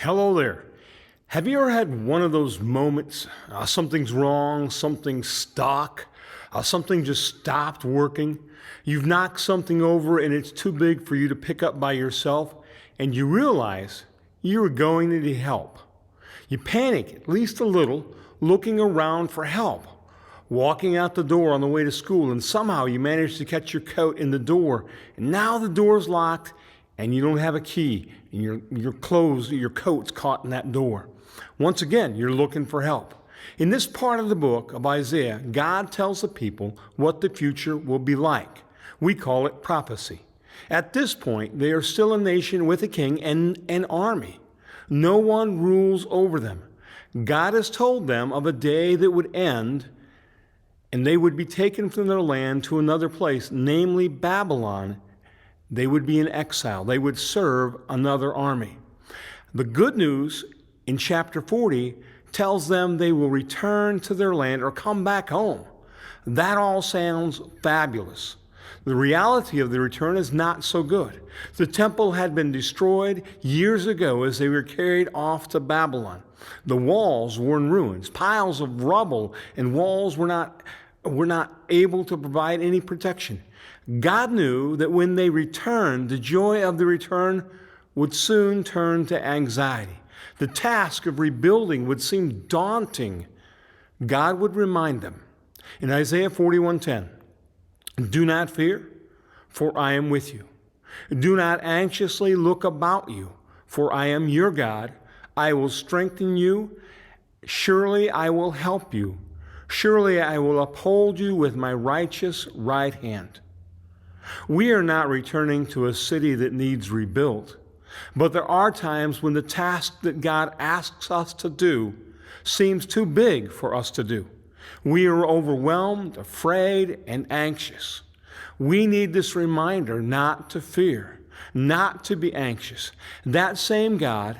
Hello there. Have you ever had one of those moments, something's wrong, something's stuck, something just stopped working? You've knocked something over and it's too big for you to pick up by yourself, and you realize you are going to need help. You panic at least a little, looking around for help, walking out the door on the way to school, and somehow you manage to catch your coat in the door, and now the door's locked and you don't have a key, and your coat's caught in that door. Once again, you're looking for help. In this part of the book of Isaiah, God tells the people what the future will be like. We call it prophecy. At this point, they are still a nation with a king and an army. No one rules over them. God has told them of a day that would end, and they would be taken from their land to another place, namely Babylon. They would be in exile. They would serve another army. The good news in chapter 40 tells them they will return to their land or come back home. That all sounds fabulous. The reality of the return is not so good. The temple had been destroyed years ago as they were carried off to Babylon. The walls were in ruins, piles of rubble, and walls were not able to provide any protection. God knew that when they returned, the joy of the return would soon turn to anxiety. The task of rebuilding would seem daunting. God would remind them in Isaiah 41:10, "Do not fear, for I am with you. Do not anxiously look about you, for I am your God. I will strengthen you. Surely I will help you. Surely I will uphold you with my righteous right hand." We are not returning to a city that needs rebuilt, but there are times when the task that God asks us to do seems too big for us to do. We are overwhelmed, afraid, and anxious. We need this reminder not to fear, not to be anxious. That same God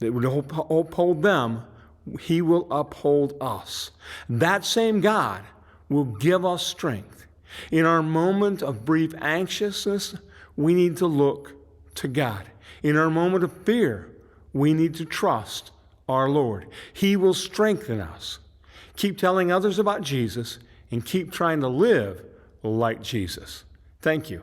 that would uphold them, He will uphold us. That same God will give us strength. In our moment of brief anxiousness, we need to look to God. In our moment of fear, we need to trust our Lord. He will strengthen us. Keep telling others about Jesus and keep trying to live like Jesus. Thank you.